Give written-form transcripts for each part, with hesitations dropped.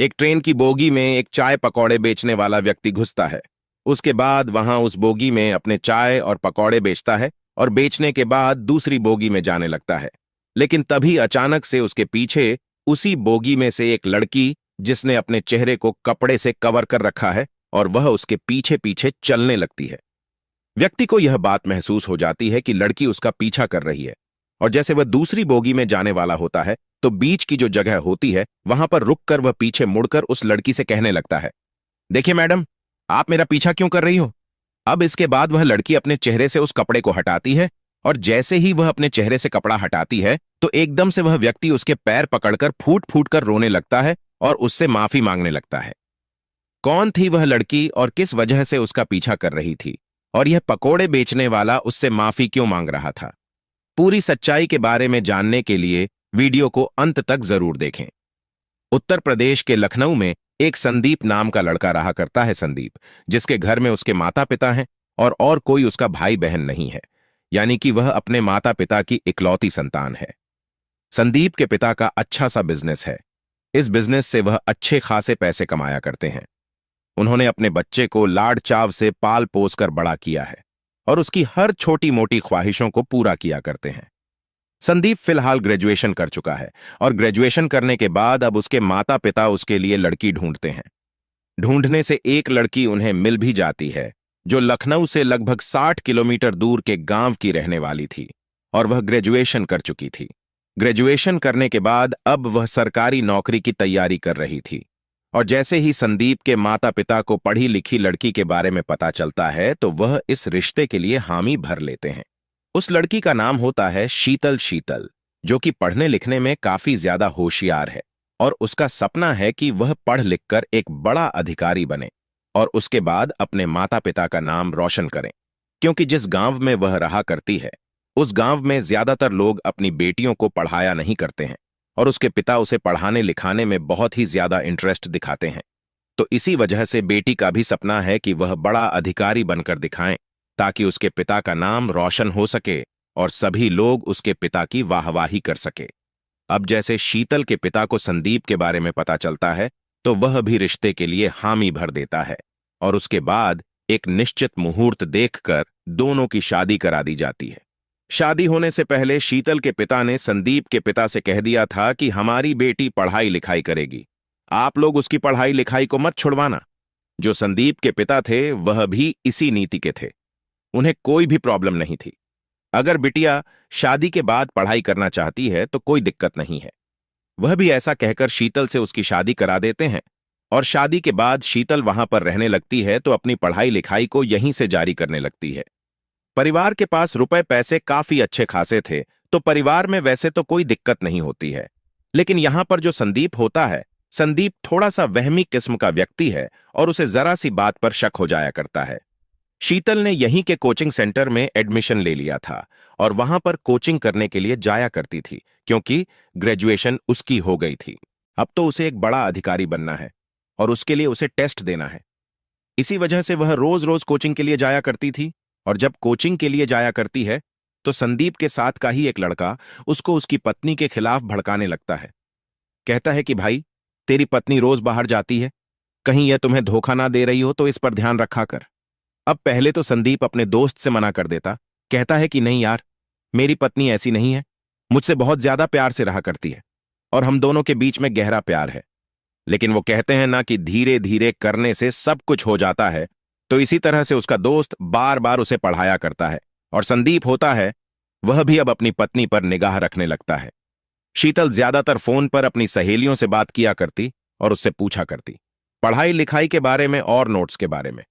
एक ट्रेन की बोगी में एक चाय पकौड़े बेचने वाला व्यक्ति घुसता है। उसके बाद वहां उस बोगी में अपने चाय और पकौड़े बेचता है और बेचने के बाद दूसरी बोगी में जाने लगता है। लेकिन तभी अचानक से उसके पीछे उसी बोगी में से एक लड़की, जिसने अपने चेहरे को कपड़े से कवर कर रखा है, और वह उसके पीछे पीछे चलने लगती है। व्यक्ति को यह बात महसूस हो जाती है कि लड़की उसका पीछा कर रही है, और जैसे वह दूसरी बोगी में जाने वाला होता है तो बीच की जो जगह होती है वहां पर रुककर वह पीछे मुड़कर उस लड़की से कहने लगता है, देखिए मैडम, आप मेरा पीछा क्यों कर रही हो? अब इसके बाद वह लड़की अपने चेहरे से उस कपड़े को हटाती है, और जैसे ही वह अपने चेहरे से कपड़ा हटाती है तो एकदम से वह व्यक्ति उसके पैर पकड़कर फूट फूट कर रोने लगता है और उससे माफी मांगने लगता है। कौन थी वह लड़की और किस वजह से उसका पीछा कर रही थी, और यह पकोड़े बेचने वाला उससे माफी क्यों मांग रहा था? पूरी सच्चाई के बारे में जानने के लिए वीडियो को अंत तक जरूर देखें। उत्तर प्रदेश के लखनऊ में एक संदीप नाम का लड़का रहा करता है। संदीप, जिसके घर में उसके माता पिता हैं और कोई उसका भाई बहन नहीं है, यानी कि वह अपने माता पिता की इकलौती संतान है। संदीप के पिता का अच्छा सा बिजनेस है। इस बिजनेस से वह अच्छे खासे पैसे कमाया करते हैं। उन्होंने अपने बच्चे को लाड़ चाव से पाल पोस कर बड़ा किया है और उसकी हर छोटी मोटी ख्वाहिशों को पूरा किया करते हैं। संदीप फिलहाल ग्रेजुएशन कर चुका है और ग्रेजुएशन करने के बाद अब उसके माता पिता उसके लिए लड़की ढूंढते हैं। ढूंढने से एक लड़की उन्हें मिल भी जाती है, जो लखनऊ से लगभग 60 किलोमीटर दूर के गांव की रहने वाली थी, और वह ग्रेजुएशन कर चुकी थी। ग्रेजुएशन करने के बाद अब वह सरकारी नौकरी की तैयारी कर रही थी, और जैसे ही संदीप के माता पिता को पढ़ी लिखी लड़की के बारे में पता चलता है तो वह इस रिश्ते के लिए हामी भर लेते हैं। उस लड़की का नाम होता है शीतल। शीतल, जो कि पढ़ने लिखने में काफी ज्यादा होशियार है, और उसका सपना है कि वह पढ़ लिखकर एक बड़ा अधिकारी बने और उसके बाद अपने माता पिता का नाम रोशन करें। क्योंकि जिस गांव में वह रहा करती है, उस गांव में ज्यादातर लोग अपनी बेटियों को पढ़ाया नहीं करते हैं, और उसके पिता उसे पढ़ाने लिखाने में बहुत ही ज्यादा इंटरेस्ट दिखाते हैं। तो इसी वजह से बेटी का भी सपना है कि वह बड़ा अधिकारी बनकर दिखाएं, ताकि उसके पिता का नाम रोशन हो सके और सभी लोग उसके पिता की वाहवाही कर सके। अब जैसे शीतल के पिता को संदीप के बारे में पता चलता है तो वह भी रिश्ते के लिए हामी भर देता है, और उसके बाद एक निश्चित मुहूर्त देखकर दोनों की शादी करा दी जाती है। शादी होने से पहले शीतल के पिता ने संदीप के पिता से कह दिया था कि हमारी बेटी पढ़ाई लिखाई करेगी, आप लोग उसकी पढ़ाई लिखाई को मत छुड़वाना। जो संदीप के पिता थे वह भी इसी नीति के थे। उन्हें कोई भी प्रॉब्लम नहीं थी। अगर बिटिया शादी के बाद पढ़ाई करना चाहती है तो कोई दिक्कत नहीं है। वह भी ऐसा कहकर शीतल से उसकी शादी करा देते हैं, और शादी के बाद शीतल वहां पर रहने लगती है तो अपनी पढ़ाई लिखाई को यहीं से जारी करने लगती है। परिवार के पास रुपए पैसे काफी अच्छे खासे थे, तो परिवार में वैसे तो कोई दिक्कत नहीं होती है। लेकिन यहां पर जो संदीप होता है, संदीप थोड़ा सा वहमी किस्म का व्यक्ति है और उसे जरा सी बात पर शक हो जाया करता है। शीतल ने यहीं के कोचिंग सेंटर में एडमिशन ले लिया था और वहां पर कोचिंग करने के लिए जाया करती थी, क्योंकि ग्रेजुएशन उसकी हो गई थी। अब तो उसे एक बड़ा अधिकारी बनना है और उसके लिए उसे टेस्ट देना है। इसी वजह से वह रोज रोज कोचिंग के लिए जाया करती थी, और जब कोचिंग के लिए जाया करती है तो संदीप के साथ का ही एक लड़का उसको उसकी पत्नी के खिलाफ भड़काने लगता है। कहता है कि भाई, तेरी पत्नी रोज बाहर जाती है, कहीं यह तुम्हें धोखा ना दे रही हो तो इस पर ध्यान रखा कर। अब पहले तो संदीप अपने दोस्त से मना कर देता, कहता है कि नहीं यार, मेरी पत्नी ऐसी नहीं है, मुझसे बहुत ज्यादा प्यार से रहा करती है और हम दोनों के बीच में गहरा प्यार है। लेकिन वो कहते हैं ना कि धीरे धीरे करने से सब कुछ हो जाता है, तो इसी तरह से उसका दोस्त बार बार उसे पढ़ाया करता है, और संदीप होता है वह भी अब अपनी पत्नी पर निगाह रखने लगता है। शीतल ज्यादातर फोन पर अपनी सहेलियों से बात किया करती और उससे पूछा करती, पढ़ाई लिखाई के बारे में और नोट्स के बारे में।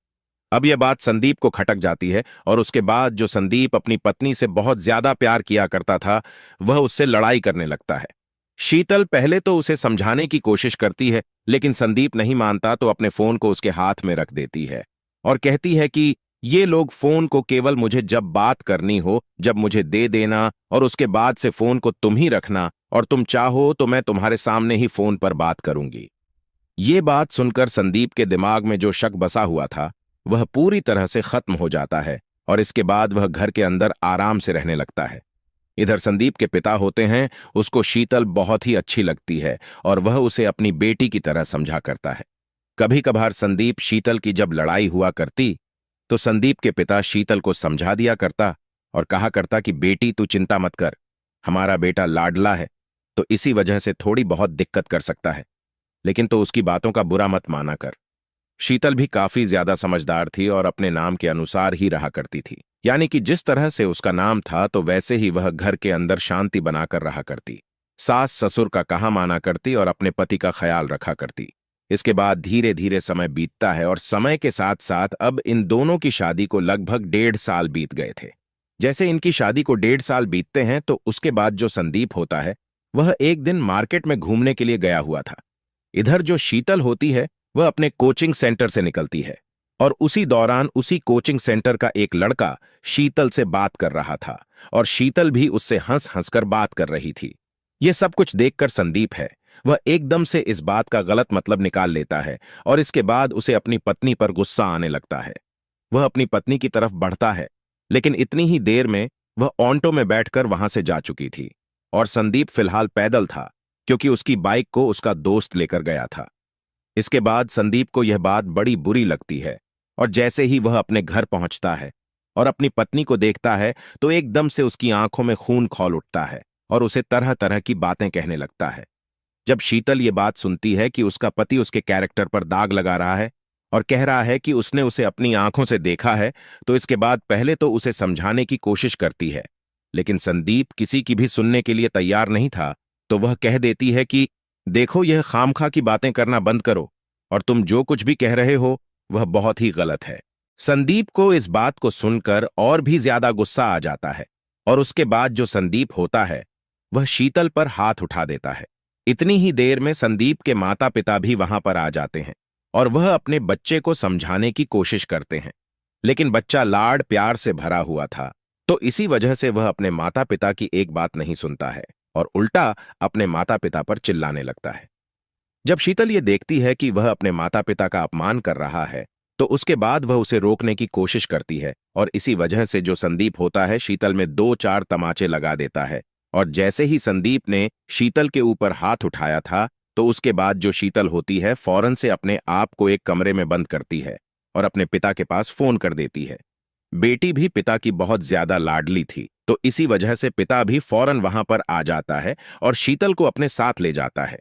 अब यह बात संदीप को खटक जाती है, और उसके बाद जो संदीप अपनी पत्नी से बहुत ज्यादा प्यार किया करता था, वह उससे लड़ाई करने लगता है। शीतल पहले तो उसे समझाने की कोशिश करती है, लेकिन संदीप नहीं मानता तो अपने फोन को उसके हाथ में रख देती है और कहती है कि ये लोग फोन को केवल मुझे जब बात करनी हो जब मुझे दे देना, और उसके बाद से फोन को तुम ही रखना, और तुम चाहो तो मैं तुम्हारे सामने ही फोन पर बात करूंगी। ये बात सुनकर संदीप के दिमाग में जो शक बसा हुआ था वह पूरी तरह से खत्म हो जाता है, और इसके बाद वह घर के अंदर आराम से रहने लगता है। इधर संदीप के पिता होते हैं, उसको शीतल बहुत ही अच्छी लगती है और वह उसे अपनी बेटी की तरह समझा करता है। कभी कभार संदीप शीतल की जब लड़ाई हुआ करती तो संदीप के पिता शीतल को समझा दिया करता और कहा करता कि बेटी तू चिंता मत कर, हमारा बेटा लाडला है, तो इसी वजह से थोड़ी बहुत दिक्कत कर सकता है, लेकिन तो उसकी बातों का बुरा मत माना कर। शीतल भी काफी ज्यादा समझदार थी और अपने नाम के अनुसार ही रहा करती थी, यानी कि जिस तरह से उसका नाम था तो वैसे ही वह घर के अंदर शांति बनाकर रहा करती, सास ससुर का कहा माना करती और अपने पति का ख्याल रखा करती। इसके बाद धीरे धीरे समय बीतता है और समय के साथ साथ अब इन दोनों की शादी को लगभग 1.5 साल बीत गए थे। जैसे इनकी शादी को 1.5 साल बीतते हैं तो उसके बाद जो संदीप होता है वह एक दिन मार्केट में घूमने के लिए गया हुआ था। इधर जो शीतल होती है वह अपने कोचिंग सेंटर से निकलती है और उसी दौरान उसी कोचिंग सेंटर का एक लड़का शीतल से बात कर रहा था और शीतल भी उससे हंस हंसकर बात कर रही थी। यह सब कुछ देखकर संदीप है वह एकदम से इस बात का गलत मतलब निकाल लेता है और इसके बाद उसे अपनी पत्नी पर गुस्सा आने लगता है। वह अपनी पत्नी की तरफ बढ़ता है, लेकिन इतनी ही देर में वह ऑटो में बैठकर वहां से जा चुकी थी और संदीप फिलहाल पैदल था क्योंकि उसकी बाइक को उसका दोस्त लेकर गया था। इसके बाद संदीप को यह बात बड़ी बुरी लगती है और जैसे ही वह अपने घर पहुंचता है और अपनी पत्नी को देखता है तो एकदम से उसकी आंखों में खून खौल उठता है और उसे तरह तरह की बातें कहने लगता है। जब शीतल ये बात सुनती है कि उसका पति उसके कैरेक्टर पर दाग लगा रहा है और कह रहा है कि उसने उसे अपनी आंखों से देखा है, तो इसके बाद पहले तो उसे समझाने की कोशिश करती है, लेकिन संदीप किसी की भी सुनने के लिए तैयार नहीं था। तो वह कह देती है कि देखो, यह खामखा की बातें करना बंद करो और तुम जो कुछ भी कह रहे हो वह बहुत ही गलत है। संदीप को इस बात को सुनकर और भी ज्यादा गुस्सा आ जाता है और उसके बाद जो संदीप होता है वह शीतल पर हाथ उठा देता है। इतनी ही देर में संदीप के माता पिता भी वहां पर आ जाते हैं और वह अपने बच्चे को समझाने की कोशिश करते हैं, लेकिन बच्चा लाड प्यार से भरा हुआ था, तो इसी वजह से वह अपने माता पिता की एक बात नहीं सुनता है और उल्टा अपने माता पिता पर चिल्लाने लगता है। जब शीतल ये देखती है कि वह अपने माता पिता का अपमान कर रहा है तो उसके बाद वह उसे रोकने की कोशिश करती है और इसी वजह से जो संदीप होता है शीतल में 2-4 तमाचे लगा देता है। और जैसे ही संदीप ने शीतल के ऊपर हाथ उठाया था तो उसके बाद जो शीतल होती है फौरन से अपने आप को एक कमरे में बंद करती है और अपने पिता के पास फोन कर देती है। बेटी भी पिता की बहुत ज्यादा लाडली थी, तो इसी वजह से पिता भी फौरन वहां पर आ जाता है और शीतल को अपने साथ ले जाता है।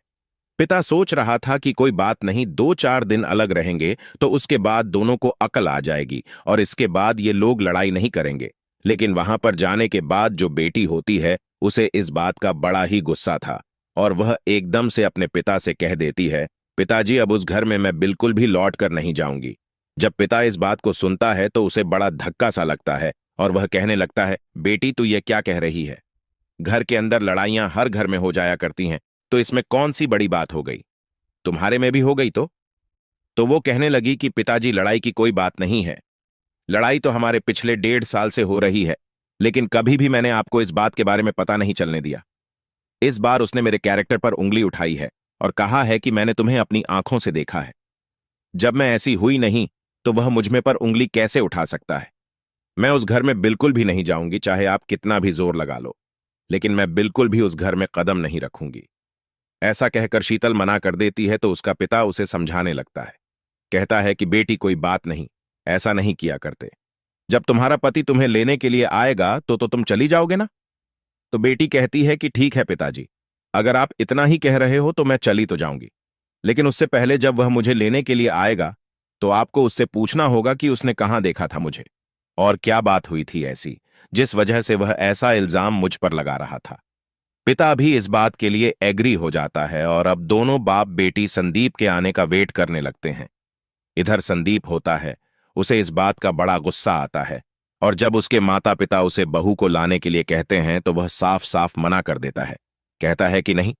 पिता सोच रहा था कि कोई बात नहीं, 2-4 दिन अलग रहेंगे तो उसके बाद दोनों को अकल आ जाएगी और इसके बाद ये लोग लड़ाई नहीं करेंगे। लेकिन वहां पर जाने के बाद जो बेटी होती है उसे इस बात का बड़ा ही गुस्सा था और वह एकदम से अपने पिता से कह देती है, पिताजी अब उस घर में मैं बिल्कुल भी लौट कर नहीं जाऊंगी। जब पिता इस बात को सुनता है तो उसे बड़ा धक्का सा लगता है और वह कहने लगता है, बेटी तू ये क्या कह रही है? घर के अंदर लड़ाइयां हर घर में हो जाया करती हैं, तो इसमें कौन सी बड़ी बात हो गई? तुम्हारे में भी हो गई तो वो कहने लगी कि पिताजी लड़ाई की कोई बात नहीं है, लड़ाई तो हमारे पिछले 1.5 साल से हो रही है, लेकिन कभी भी मैंने आपको इस बात के बारे में पता नहीं चलने दिया। इस बार उसने मेरे कैरेक्टर पर उंगली उठाई है और कहा है कि मैंने तुम्हें अपनी आंखों से देखा है। जब मैं ऐसी हुई नहीं तो वह मुझ में पर उंगली कैसे उठा सकता है? मैं उस घर में बिल्कुल भी नहीं जाऊंगी, चाहे आप कितना भी जोर लगा लो, लेकिन मैं बिल्कुल भी उस घर में कदम नहीं रखूंगी। ऐसा कहकर शीतल मना कर देती है तो उसका पिता उसे समझाने लगता है। कहता है कि बेटी कोई बात नहीं, ऐसा नहीं किया करते। जब तुम्हारा पति तुम्हें लेने के लिए आएगा तो तुम चली जाओगे ना? तो बेटी कहती है कि ठीक है पिताजी, अगर आप इतना ही कह रहे हो तो मैं चली तो जाऊंगी, लेकिन उससे पहले जब वह मुझे लेने के लिए आएगा तो आपको उससे पूछना होगा कि उसने कहां देखा था मुझे और क्या बात हुई थी ऐसी जिस वजह से वह ऐसा इल्जाम मुझ पर लगा रहा था। पिता भी इस बात के लिए एग्री हो जाता है और अब दोनों बाप बेटी संदीप के आने का वेट करने लगते हैं। इधर संदीप होता है, उसे इस बात का बड़ा गुस्सा आता है और जब उसके माता पिता उसे बहू को लाने के लिए कहते हैं तो वह साफ साफ मना कर देता है। कहता है कि नहीं,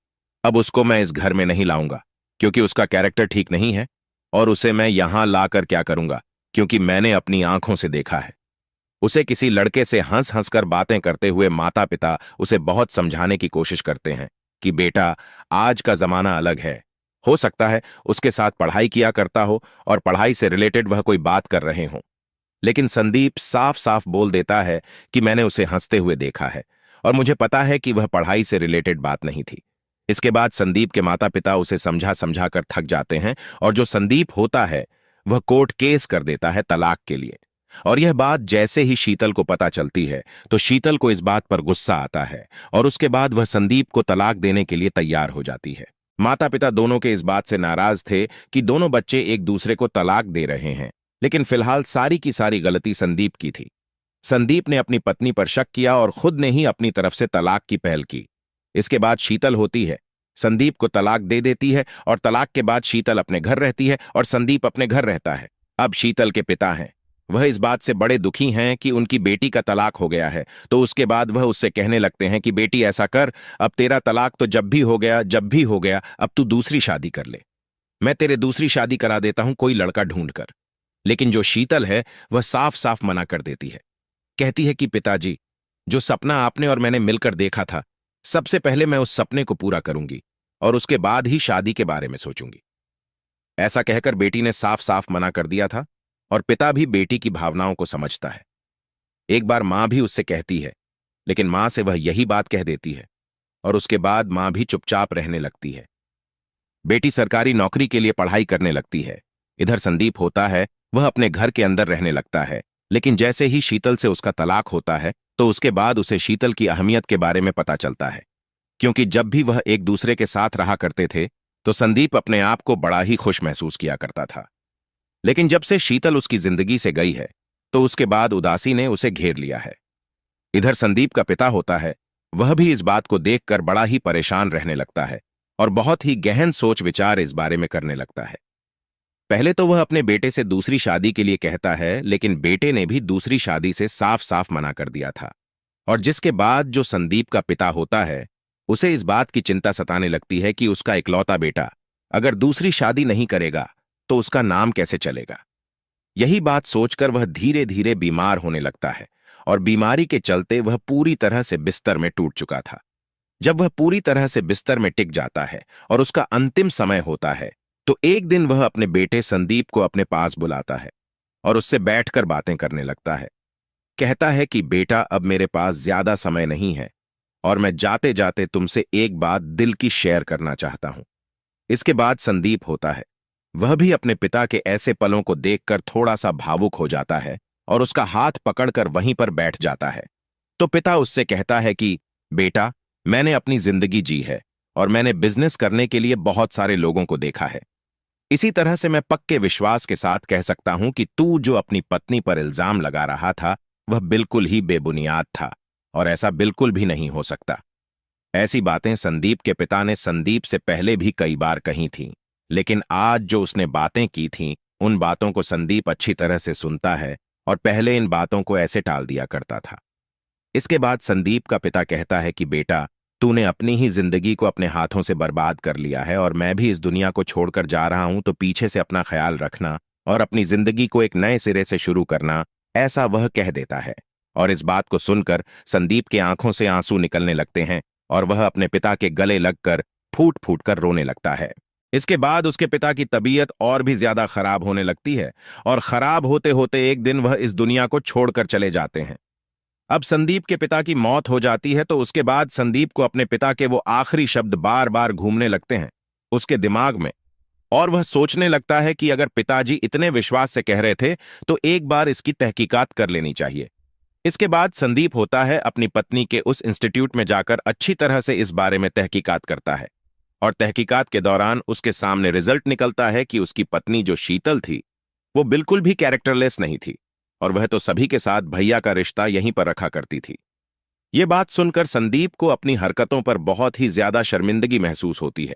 अब उसको मैं इस घर में नहीं लाऊंगा क्योंकि उसका कैरेक्टर ठीक नहीं है और उसे मैं यहां लाकर क्या करूंगा, क्योंकि मैंने अपनी आंखों से देखा है। उसे किसी लड़के से हंस हंस कर बातें करते हुए माता पिता उसे बहुत समझाने की कोशिश करते हैं कि बेटा, आज का जमाना अलग है, हो सकता है उसके साथ पढ़ाई किया करता हो और पढ़ाई से रिलेटेड वह कोई बात कर रहे हों। लेकिन संदीप साफ साफ बोल देता है कि मैंने उसे हंसते हुए देखा है और मुझे पता है कि वह पढ़ाई से रिलेटेड बात नहीं थी। इसके बाद संदीप के माता पिता उसे समझा समझा कर थक जाते हैं और जो संदीप होता है वह कोर्ट केस कर देता है तलाक के लिए। और यह बात जैसे ही शीतल को पता चलती है तो शीतल को इस बात पर गुस्सा आता है और उसके बाद वह संदीप को तलाक देने के लिए तैयार हो जाती है। माता पिता दोनों के इस बात से नाराज थे कि दोनों बच्चे एक दूसरे को तलाक दे रहे हैं, लेकिन फिलहाल सारी की सारी गलती संदीप की थी। संदीप ने अपनी पत्नी पर शक किया और खुद ने ही अपनी तरफ से तलाक की पहल की। इसके बाद शीतल होती है, संदीप को तलाक दे देती है और तलाक के बाद शीतल अपने घर रहती है और संदीप अपने घर रहता है। अब शीतल के पिता हैं, वह इस बात से बड़े दुखी हैं कि उनकी बेटी का तलाक हो गया है, तो उसके बाद वह उससे कहने लगते हैं कि बेटी ऐसा कर, अब तेरा तलाक तो जब भी हो गया, अब तू दूसरी शादी कर ले। मैं तेरे दूसरी शादी करा देता हूं कोई लड़का ढूंढ कर। लेकिन जो शीतल है वह साफ साफ मना कर देती है। कहती है कि पिताजी, जो सपना आपने और मैंने मिलकर देखा था, सबसे पहले मैं उस सपने को पूरा करूंगी और उसके बाद ही शादी के बारे में सोचूंगी। ऐसा कहकर बेटी ने साफ साफ मना कर दिया था और पिता भी बेटी की भावनाओं को समझता है। एक बार मां भी उससे कहती है, लेकिन मां से वह यही बात कह देती है और उसके बाद मां भी चुपचाप रहने लगती है। बेटी सरकारी नौकरी के लिए पढ़ाई करने लगती है। इधर संदीप होता है, वह अपने घर के अंदर रहने लगता है, लेकिन जैसे ही शीतल से उसका तलाक होता है तो उसके बाद उसे शीतल की अहमियत के बारे में पता चलता है, क्योंकि जब भी वह एक दूसरे के साथ रहा करते थे तो संदीप अपने आप को बड़ा ही खुश महसूस किया करता था। लेकिन जब से शीतल उसकी जिंदगी से गई है तो उसके बाद उदासी ने उसे घेर लिया है। इधर संदीप का पिता होता है, वह भी इस बात को देखकर बड़ा ही परेशान रहने लगता है और बहुत ही गहन सोच विचार इस बारे में करने लगता है। पहले तो वह अपने बेटे से दूसरी शादी के लिए कहता है, लेकिन बेटे ने भी दूसरी शादी से साफ साफ मना कर दिया था। और जिसके बाद जो संदीप का पिता होता है, उसे इस बात की चिंता सताने लगती है कि उसका इकलौता बेटा अगर दूसरी शादी नहीं करेगा तो उसका नाम कैसे चलेगा। यही बात सोचकर वह धीरे धीरे बीमार होने लगता है और बीमारी के चलते वह पूरी तरह से बिस्तर में टूट चुका था। जब वह पूरी तरह से बिस्तर में टिक जाता है और उसका अंतिम समय होता है तो एक दिन वह अपने बेटे संदीप को अपने पास बुलाता है और उससे बैठकर बातें करने लगता है। कहता है कि बेटा, अब मेरे पास ज्यादा समय नहीं है और मैं जाते जाते तुमसे एक बात दिल की शेयर करना चाहता हूं। इसके बाद संदीप होता है, वह भी अपने पिता के ऐसे पलों को देखकर थोड़ा सा भावुक हो जाता है और उसका हाथ पकड़कर वहीं पर बैठ जाता है। तो पिता उससे कहता है कि बेटा, मैंने अपनी जिंदगी जी है और मैंने बिजनेस करने के लिए बहुत सारे लोगों को देखा है। इसी तरह से मैं पक्के विश्वास के साथ कह सकता हूं कि तू जो अपनी पत्नी पर इल्जाम लगा रहा था वह बिल्कुल ही बेबुनियाद था और ऐसा बिल्कुल भी नहीं हो सकता। ऐसी बातें संदीप के पिता ने संदीप से पहले भी कई बार कही थीं, लेकिन आज जो उसने बातें की थीं उन बातों को संदीप अच्छी तरह से सुनता है और पहले इन बातों को ऐसे टाल दिया करता था। इसके बाद संदीप का पिता कहता है कि बेटा, तूने अपनी ही जिंदगी को अपने हाथों से बर्बाद कर लिया है और मैं भी इस दुनिया को छोड़कर जा रहा हूं, तो पीछे से अपना ख्याल रखना और अपनी जिंदगी को एक नए सिरे से शुरू करना, ऐसा वह कह देता है। और इस बात को सुनकर संदीप के आंखों से आंसू निकलने लगते हैं और वह अपने पिता के गले लगकर फूट फूट कर रोने लगता है। इसके बाद उसके पिता की तबीयत और भी ज्यादा खराब होने लगती है और खराब होते होते एक दिन वह इस दुनिया को छोड़कर चले जाते हैं। अब संदीप के पिता की मौत हो जाती है तो उसके बाद संदीप को अपने पिता के वो आखिरी शब्द बार बार घूमने लगते हैं उसके दिमाग में और वह सोचने लगता है कि अगर पिताजी इतने विश्वास से कह रहे थे तो एक बार इसकी तहकीकात कर लेनी चाहिए। इसके बाद संदीप होता है, अपनी पत्नी के उस इंस्टीट्यूट में जाकर अच्छी तरह से इस बारे में तहकीकात करता है और तहकीकात के दौरान उसके सामने रिजल्ट निकलता है कि उसकी पत्नी जो शीतल थी वो बिल्कुल भी कैरेक्टरलेस नहीं थी और वह तो सभी के साथ भैया का रिश्ता यहीं पर रखा करती थी। ये बात सुनकर संदीप को अपनी हरकतों पर बहुत ही ज्यादा शर्मिंदगी महसूस होती है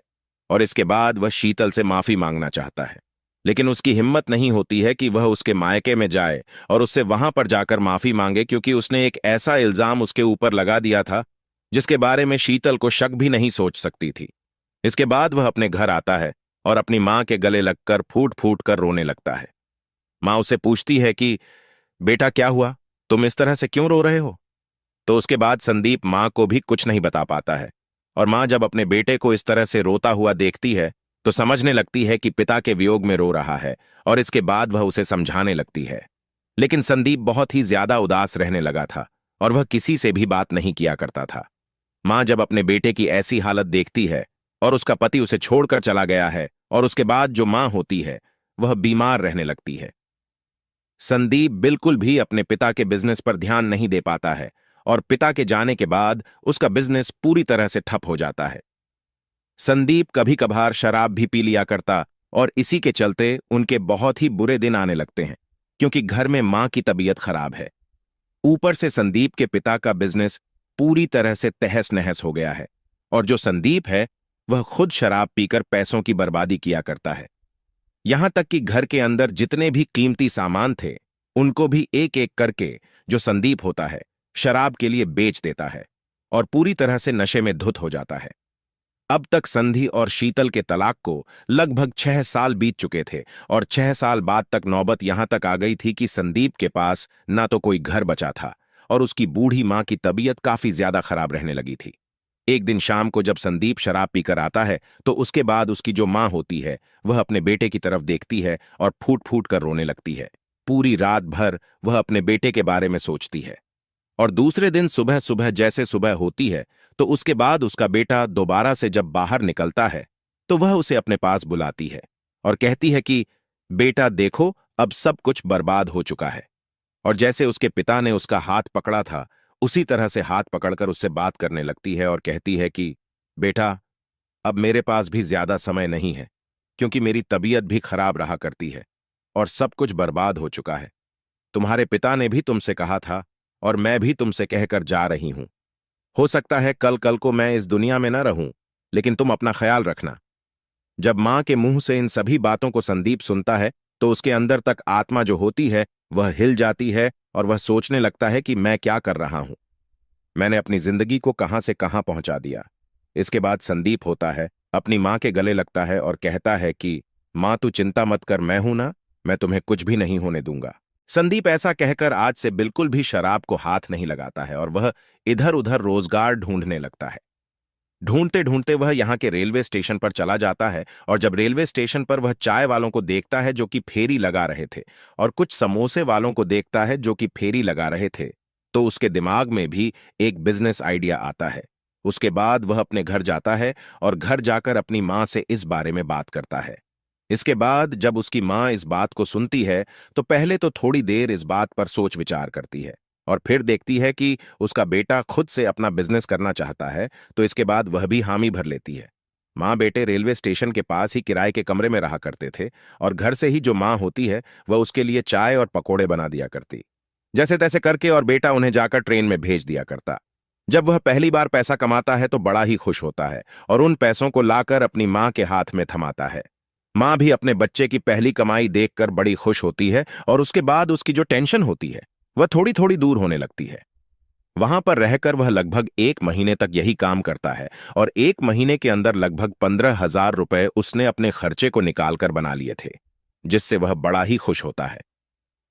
और इसके बाद वह शीतल से माफी मांगना चाहता है, लेकिन उसकी हिम्मत नहीं होती है कि वह उसके मायके में जाए और उससे वहां पर जाकर माफी मांगे, क्योंकि उसने एक ऐसा इल्जाम उसके ऊपर लगा दिया था जिसके बारे में शीतल को शक भी नहीं सोच सकती थी। इसके बाद वह अपने घर आता है और अपनी मां के गले लगकर फूट फूट कर रोने लगता है। मां उससे पूछती है कि बेटा, क्या हुआ, तुम इस तरह से क्यों रो रहे हो? तो उसके बाद संदीप मां को भी कुछ नहीं बता पाता है और मां जब अपने बेटे को इस तरह से रोता हुआ देखती है तो समझने लगती है कि पिता के वियोग में रो रहा है और इसके बाद वह उसे समझाने लगती है। लेकिन संदीप बहुत ही ज्यादा उदास रहने लगा था और वह किसी से भी बात नहीं किया करता था। मां जब अपने बेटे की ऐसी हालत देखती है और उसका पति उसे छोड़कर चला गया है और उसके बाद जो मां होती है वह बीमार रहने लगती है। संदीप बिल्कुल भी अपने पिता के बिजनेस पर ध्यान नहीं दे पाता है और पिता के जाने के बाद उसका बिजनेस पूरी तरह से ठप हो जाता है। संदीप कभी कभार शराब भी पी लिया करता और इसी के चलते उनके बहुत ही बुरे दिन आने लगते हैं, क्योंकि घर में मां की तबीयत खराब है। ऊपर से संदीप के पिता का बिजनेस पूरी तरह से तहस नहस हो गया है और जो संदीप है वह खुद शराब पीकर पैसों की बर्बादी किया करता है। यहां तक कि घर के अंदर जितने भी कीमती सामान थे उनको भी एक एक करके जो संदीप होता है शराब के लिए बेच देता है और पूरी तरह से नशे में धुत हो जाता है। अब तक संधि और शीतल के तलाक को लगभग 6 साल बीत चुके थे और 6 साल बाद तक नौबत यहां तक आ गई थी कि संदीप के पास ना तो कोई घर बचा था और उसकी बूढ़ी मां की तबीयत काफी ज्यादा खराब रहने लगी थी। एक दिन शाम को जब संदीप शराब पीकर आता है तो उसके बाद उसकी जो मां होती है वह अपने बेटे की तरफ देखती है और फूट फूट कर रोने लगती है। पूरी रात भर वह अपने बेटे के बारे में सोचती है और दूसरे दिन सुबह सुबह जैसे सुबह होती है तो उसके बाद उसका बेटा दोबारा से जब बाहर निकलता है तो वह उसे अपने पास बुलाती है और कहती है कि बेटा देखो, अब सब कुछ बर्बाद हो चुका है। और जैसे उसके पिता ने उसका हाथ पकड़ा था उसी तरह से हाथ पकड़कर उससे बात करने लगती है और कहती है कि बेटा, अब मेरे पास भी ज्यादा समय नहीं है, क्योंकि मेरी तबीयत भी खराब रहा करती है और सब कुछ बर्बाद हो चुका है। तुम्हारे पिता ने भी तुमसे कहा था और मैं भी तुमसे कहकर जा रही हूं। हो सकता है कल कल को मैं इस दुनिया में न रहूं, लेकिन तुम अपना ख्याल रखना। जब मां के मुंह से इन सभी बातों को संदीप सुनता है तो उसके अंदर तक आत्मा जो होती है वह हिल जाती है और वह सोचने लगता है कि मैं क्या कर रहा हूं, मैंने अपनी जिंदगी को कहां से कहां पहुंचा दिया। इसके बाद संदीप होता है अपनी मां के गले लगता है और कहता है कि मां तू चिंता मत कर, मैं हूं ना, मैं तुम्हें कुछ भी नहीं होने दूंगा। संदीप ऐसा कहकर आज से बिल्कुल भी शराब को हाथ नहीं लगाता है और वह इधर उधर रोजगार ढूंढने लगता है। ढूंढते ढूंढते वह यहाँ के रेलवे स्टेशन पर चला जाता है और जब रेलवे स्टेशन पर वह चाय वालों को देखता है जो कि फेरी लगा रहे थे और कुछ समोसे वालों को देखता है जो कि फेरी लगा रहे थे, तो उसके दिमाग में भी एक बिजनेस आइडिया आता है। उसके बाद वह अपने घर जाता है और घर जाकर अपनी मां से इस बारे में बात करता है। इसके बाद जब उसकी मां इस बात को सुनती है तो पहले तो थोड़ी देर इस बात पर सोच विचार करती है और फिर देखती है कि उसका बेटा खुद से अपना बिजनेस करना चाहता है, तो इसके बाद वह भी हामी भर लेती है। मां बेटे रेलवे स्टेशन के पास ही किराए के कमरे में रहा करते थे और घर से ही जो मां होती है वह उसके लिए चाय और पकोड़े बना दिया करती। जैसे तैसे करके और बेटा उन्हें जाकर ट्रेन में भेज दिया करता। जब वह पहली बार पैसा कमाता है तो बड़ा ही खुश होता है और उन पैसों को लाकर अपनी मां के हाथ में थमाता है। मां भी अपने बच्चे की पहली कमाई देखकर बड़ी खुश होती है और उसके बाद उसकी जो टेंशन होती है वह थोड़ी थोड़ी दूर होने लगती है। वहां पर रहकर वह लगभग 1 महीने तक यही काम करता है और 1 महीने के अंदर लगभग 15,000 रुपए उसने अपने खर्चे को निकालकर बना लिए थे, जिससे वह बड़ा ही खुश होता है।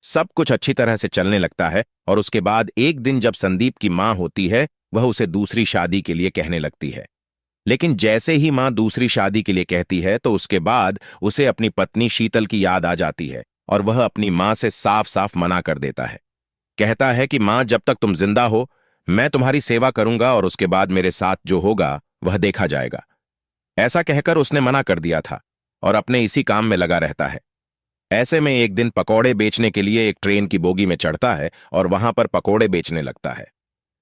सब कुछ अच्छी तरह से चलने लगता है और उसके बाद एक दिन जब संदीप की मां होती है वह उसे दूसरी शादी के लिए कहने लगती है। लेकिन जैसे ही मां दूसरी शादी के लिए कहती है तो उसके बाद उसे अपनी पत्नी शीतल की याद आ जाती है और वह अपनी मां से साफ साफ मना कर देता है। कहता है कि मां, जब तक तुम जिंदा हो मैं तुम्हारी सेवा करूंगा और उसके बाद मेरे साथ जो होगा वह देखा जाएगा। ऐसा कहकर उसने मना कर दिया था और अपने इसी काम में लगा रहता है। ऐसे में एक दिन पकौड़े बेचने के लिए एक ट्रेन की बोगी में चढ़ता है और वहां पर पकौड़े बेचने लगता है।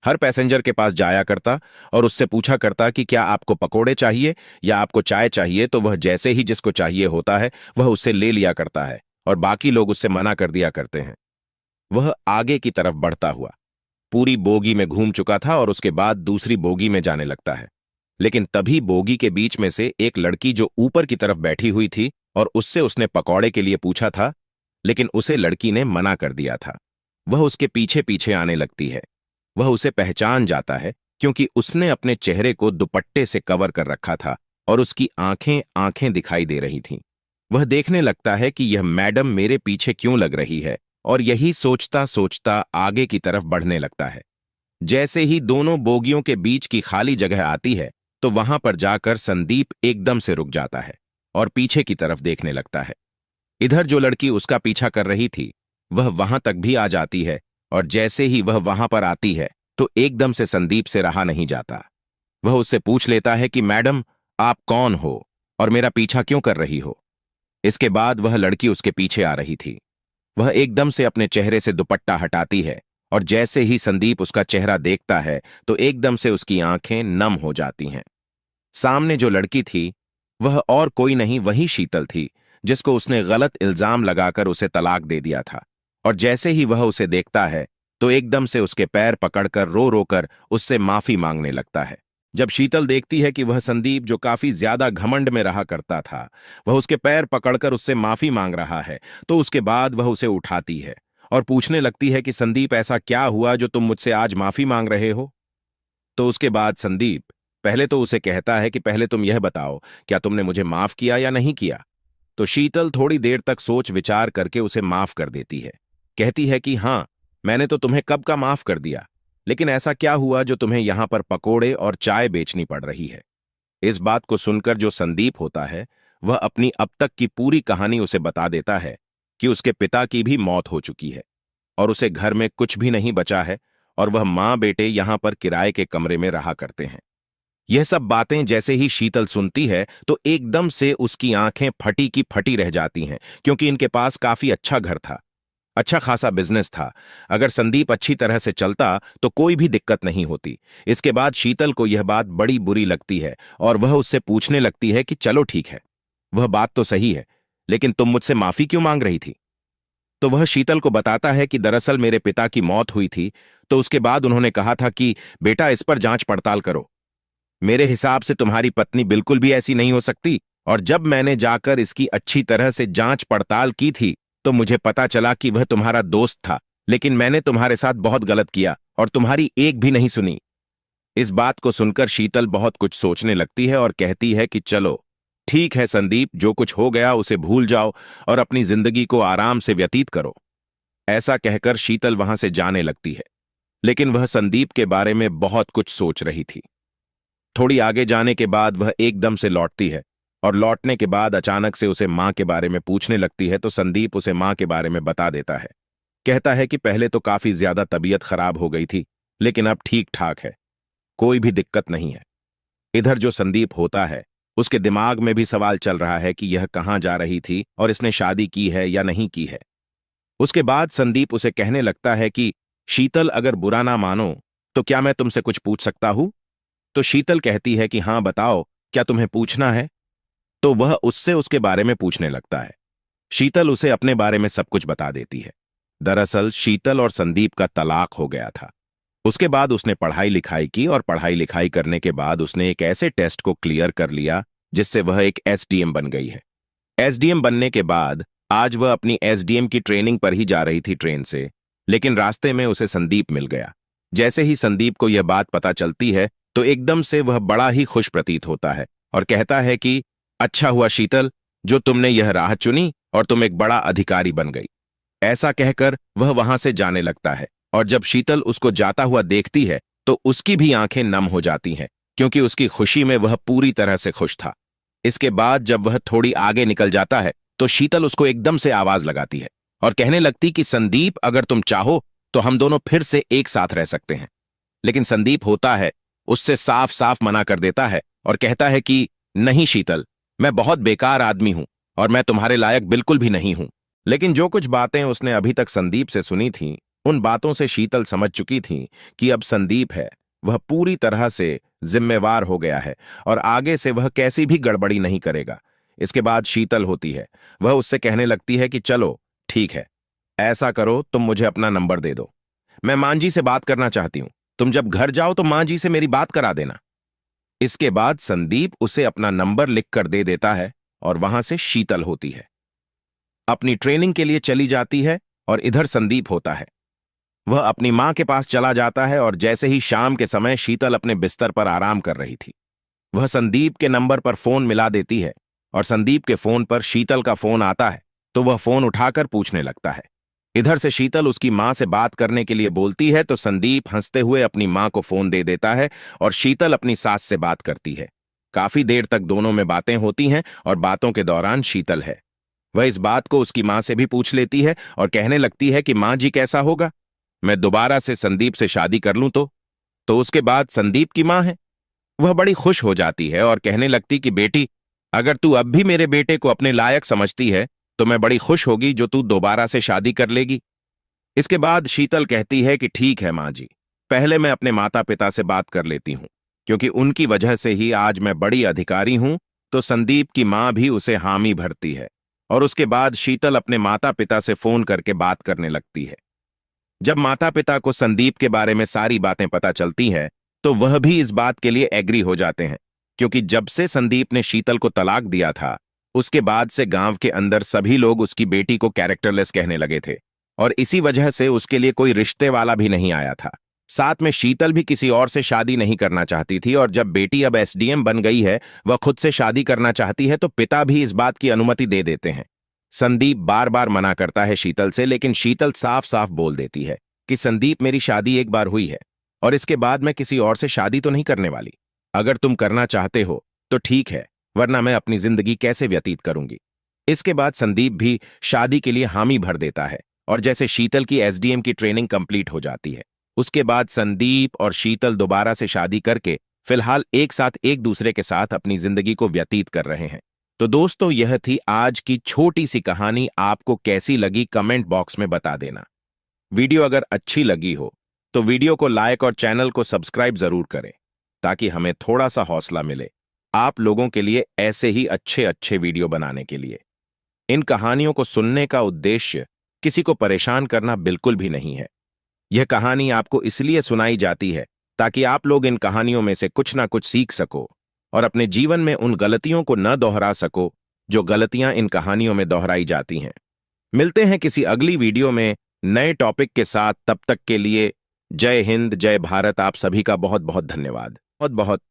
हर पैसेंजर के पास जाया करता और उससे पूछा करता कि क्या आपको पकौड़े चाहिए या आपको चाय चाहिए, तो वह जैसे ही जिसको चाहिए होता है वह उससे ले लिया करता है और बाकी लोग उससे मना कर दिया करते हैं। वह आगे की तरफ बढ़ता हुआ पूरी बोगी में घूम चुका था और उसके बाद दूसरी बोगी में जाने लगता है। लेकिन तभी बोगी के बीच में से एक लड़की जो ऊपर की तरफ बैठी हुई थी और उससे उसने पकौड़े के लिए पूछा था, लेकिन उसे लड़की ने मना कर दिया था। वह उसके पीछे पीछे आने लगती है। वह उसे पहचान जाता है क्योंकि उसने अपने चेहरे को दुपट्टे से कवर कर रखा था और उसकी आंखें आंखें दिखाई दे रही थीं। वह देखने लगता है कि यह मैडम मेरे पीछे क्यों लग रही है और यही सोचता सोचता आगे की तरफ बढ़ने लगता है। जैसे ही दोनों बोगियों के बीच की खाली जगह आती है तो वहां पर जाकर संदीप एकदम से रुक जाता है और पीछे की तरफ देखने लगता है। इधर जो लड़की उसका पीछा कर रही थी वह वहां तक भी आ जाती है और जैसे ही वह वहां पर आती है तो एकदम से संदीप से रहा नहीं जाता। वह उससे पूछ लेता है कि मैडम, आप कौन हो और मेरा पीछा क्यों कर रही हो। इसके बाद वह लड़की उसके पीछे आ रही थी। वह एकदम से अपने चेहरे से दुपट्टा हटाती है और जैसे ही संदीप उसका चेहरा देखता है तो एकदम से उसकी आंखें नम हो जाती हैं। सामने जो लड़की थी वह और कोई नहीं, वही शीतल थी जिसको उसने गलत इल्जाम लगाकर उसे तलाक दे दिया था। और जैसे ही वह उसे देखता है तो एकदम से उसके पैर पकड़कर रो रो कर उससे माफी मांगने लगता है। जब शीतल देखती है कि वह संदीप, जो काफी ज्यादा घमंड में रहा करता था, वह उसके पैर पकड़कर उससे माफी मांग रहा है, तो उसके बाद वह उसे उठाती है और पूछने लगती है कि संदीप, ऐसा क्या हुआ जो तुम मुझसे आज माफी मांग रहे हो। तो उसके बाद संदीप पहले तो उसे कहता है कि पहले तुम यह बताओ, क्या तुमने मुझे माफ किया या नहीं किया। तो शीतल थोड़ी देर तक सोच विचार करके उसे माफ कर देती है। कहती है कि हाँ, मैंने तो तुम्हें कब का माफ कर दिया, लेकिन ऐसा क्या हुआ जो तुम्हें यहां पर पकोड़े और चाय बेचनी पड़ रही है। इस बात को सुनकर जो संदीप होता है वह अपनी अब तक की पूरी कहानी उसे बता देता है कि उसके पिता की भी मौत हो चुकी है और उसे घर में कुछ भी नहीं बचा है और वह मां बेटे यहां पर किराए के कमरे में रहा करते हैं। यह सब बातें जैसे ही शीतल सुनती है तो एकदम से उसकी आंखें फटी की फटी रह जाती हैं, क्योंकि इनके पास काफी अच्छा घर था, अच्छा खासा बिजनेस था। अगर संदीप अच्छी तरह से चलता तो कोई भी दिक्कत नहीं होती। इसके बाद शीतल को यह बात बड़ी बुरी लगती है और वह उससे पूछने लगती है कि चलो ठीक है, वह बात तो सही है, लेकिन तुम मुझसे माफी क्यों मांग रही थी। तो वह शीतल को बताता है कि दरअसल मेरे पिता की मौत हुई थी, तो उसके बाद उन्होंने कहा था कि बेटा, इस पर जांच पड़ताल करो। मेरे हिसाब से तुम्हारी पत्नी बिल्कुल भी ऐसी नहीं हो सकती, और जब मैंने जाकर इसकी अच्छी तरह से जांच पड़ताल की थी तो मुझे पता चला कि वह तुम्हारा दोस्त था, लेकिन मैंने तुम्हारे साथ बहुत गलत किया और तुम्हारी एक भी नहीं सुनी। इस बात को सुनकर शीतल बहुत कुछ सोचने लगती है और कहती है कि चलो ठीक है संदीप, जो कुछ हो गया उसे भूल जाओ और अपनी जिंदगी को आराम से व्यतीत करो। ऐसा कहकर शीतल वहां से जाने लगती है, लेकिन वह संदीप के बारे में बहुत कुछ सोच रही थी। थोड़ी आगे जाने के बाद वह एकदम से लौटती है और लौटने के बाद अचानक से उसे मां के बारे में पूछने लगती है, तो संदीप उसे मां के बारे में बता देता है। कहता है कि पहले तो काफी ज्यादा तबीयत खराब हो गई थी, लेकिन अब ठीक ठाक है, कोई भी दिक्कत नहीं है। इधर जो संदीप होता है उसके दिमाग में भी सवाल चल रहा है कि यह कहां जा रही थी और इसने शादी की है या नहीं की है। उसके बाद संदीप उसे कहने लगता है कि शीतल, अगर बुरा ना मानो तो क्या मैं तुमसे कुछ पूछ सकता हूं। तो शीतल कहती है कि हाँ बताओ, क्या तुम्हें पूछना है। तो वह उससे उसके बारे में पूछने लगता है। शीतल उसे अपने बारे में सब कुछ बता देती है। दरअसल शीतल और संदीप का तलाक हो गया था। उसके बाद उसने पढ़ाई लिखाई की और पढ़ाई लिखाई करने के बाद उसने एक ऐसे टेस्ट को क्लियर कर लिया जिससे वह एक एसडीएम बन गई है। एसडीएम बनने के बाद आज वह अपनी एसडीएम की ट्रेनिंग पर ही जा रही थी ट्रेन से, लेकिन रास्ते में उसे संदीप मिल गया। जैसे ही संदीप को यह बात पता चलती है तो एकदम से वह बड़ा ही खुश प्रतीत होता है और कहता है कि अच्छा हुआ शीतल, जो तुमने यह राह चुनी और तुम एक बड़ा अधिकारी बन गई। ऐसा कहकर वह वहां से जाने लगता है और जब शीतल उसको जाता हुआ देखती है तो उसकी भी आंखें नम हो जाती हैं, क्योंकि उसकी खुशी में वह पूरी तरह से खुश था। इसके बाद जब वह थोड़ी आगे निकल जाता है तो शीतल उसको एकदम से आवाज लगाती है और कहने लगती कि संदीप, अगर तुम चाहो तो हम दोनों फिर से एक साथ रह सकते हैं। लेकिन संदीप होता है उससे साफ साफ मना कर देता है और कहता है कि नहीं शीतल, मैं बहुत बेकार आदमी हूं और मैं तुम्हारे लायक बिल्कुल भी नहीं हूं। लेकिन जो कुछ बातें उसने अभी तक संदीप से सुनी थीं, उन बातों से शीतल समझ चुकी थी कि अब संदीप है वह पूरी तरह से जिम्मेवार हो गया है और आगे से वह कैसी भी गड़बड़ी नहीं करेगा। इसके बाद शीतल होती है, वह उससे कहने लगती है कि चलो ठीक है, ऐसा करो, तुम मुझे अपना नंबर दे दो, मैं मां जी से बात करना चाहती हूं। तुम जब घर जाओ तो मां जी से मेरी बात करा देना। इसके बाद संदीप उसे अपना नंबर लिखकर दे देता है और वहां से शीतल होती है, अपनी ट्रेनिंग के लिए चली जाती है और इधर संदीप होता है, वह अपनी मां के पास चला जाता है और जैसे ही शाम के समय शीतल अपने बिस्तर पर आराम कर रही थी, वह संदीप के नंबर पर फोन मिला देती है और संदीप के फोन पर शीतल का फोन आता है तो वह फोन उठाकर पूछने लगता है। इधर से शीतल उसकी मां से बात करने के लिए बोलती है तो संदीप हंसते हुए अपनी मां को फोन दे देता है और शीतल अपनी सास से बात करती है। काफी देर तक दोनों में बातें होती हैं और बातों के दौरान शीतल है वह इस बात को उसकी मां से भी पूछ लेती है और कहने लगती है कि मां जी, कैसा होगा मैं दोबारा से संदीप से शादी कर लूं तो। तो उसके बाद संदीप की माँ है। वह बड़ी खुश हो जाती है और कहने लगती कि बेटी, अगर तू अब भी मेरे बेटे को अपने लायक समझती है तो मैं बड़ी खुश होगी जो तू दोबारा से शादी कर लेगी। इसके बाद शीतल कहती है कि ठीक है माँ जी, पहले मैं अपने माता पिता से बात कर लेती हूँ, क्योंकि उनकी वजह से ही आज मैं बड़ी अधिकारी हूं। तो संदीप की माँ भी उसे हामी भरती है और उसके बाद शीतल अपने माता पिता से फोन करके बात करने लगती है। जब माता पिता को संदीप के बारे में सारी बातें पता चलती है तो वह भी इस बात के लिए एग्री हो जाते हैं, क्योंकि जब से संदीप ने शीतल को तलाक दिया था उसके बाद से गांव के अंदर सभी लोग उसकी बेटी को कैरेक्टरलेस कहने लगे थे और इसी वजह से उसके लिए कोई रिश्ते वाला भी नहीं आया था। साथ में शीतल भी किसी और से शादी नहीं करना चाहती थी और जब बेटी अब एसडीएम बन गई है, वह खुद से शादी करना चाहती है, तो पिता भी इस बात की अनुमति दे देते हैं। संदीप बार बार मना करता है शीतल से, लेकिन शीतल साफ साफ बोल देती है कि संदीप, मेरी शादी एक बार हुई है और इसके बाद मैं किसी और से शादी तो नहीं करने वाली। अगर तुम करना चाहते हो तो ठीक है, वरना मैं अपनी जिंदगी कैसे व्यतीत करूंगी। इसके बाद संदीप भी शादी के लिए हामी भर देता है और जैसे शीतल की एसडीएम की ट्रेनिंग कंप्लीट हो जाती है, उसके बाद संदीप और शीतल दोबारा से शादी करके फिलहाल एक साथ एक दूसरे के साथ अपनी जिंदगी को व्यतीत कर रहे हैं। तो दोस्तों, यह थी आज की छोटी सी कहानी। आपको कैसी लगी कमेंट बॉक्स में बता देना। वीडियो अगर अच्छी लगी हो तो वीडियो को लाइक और चैनल को सब्सक्राइब जरूर करें, ताकि हमें थोड़ा सा हौसला मिले आप लोगों के लिए ऐसे ही अच्छे अच्छे वीडियो बनाने के लिए। इन कहानियों को सुनने का उद्देश्य किसी को परेशान करना बिल्कुल भी नहीं है। यह कहानी आपको इसलिए सुनाई जाती है ताकि आप लोग इन कहानियों में से कुछ ना कुछ सीख सको और अपने जीवन में उन गलतियों को न दोहरा सको जो गलतियां इन कहानियों में दोहराई जाती हैं। मिलते हैं किसी अगली वीडियो में नए टॉपिक के साथ। तब तक के लिए जय हिंद, जय भारत। आप सभी का बहुत बहुत धन्यवाद। बहुत बहुत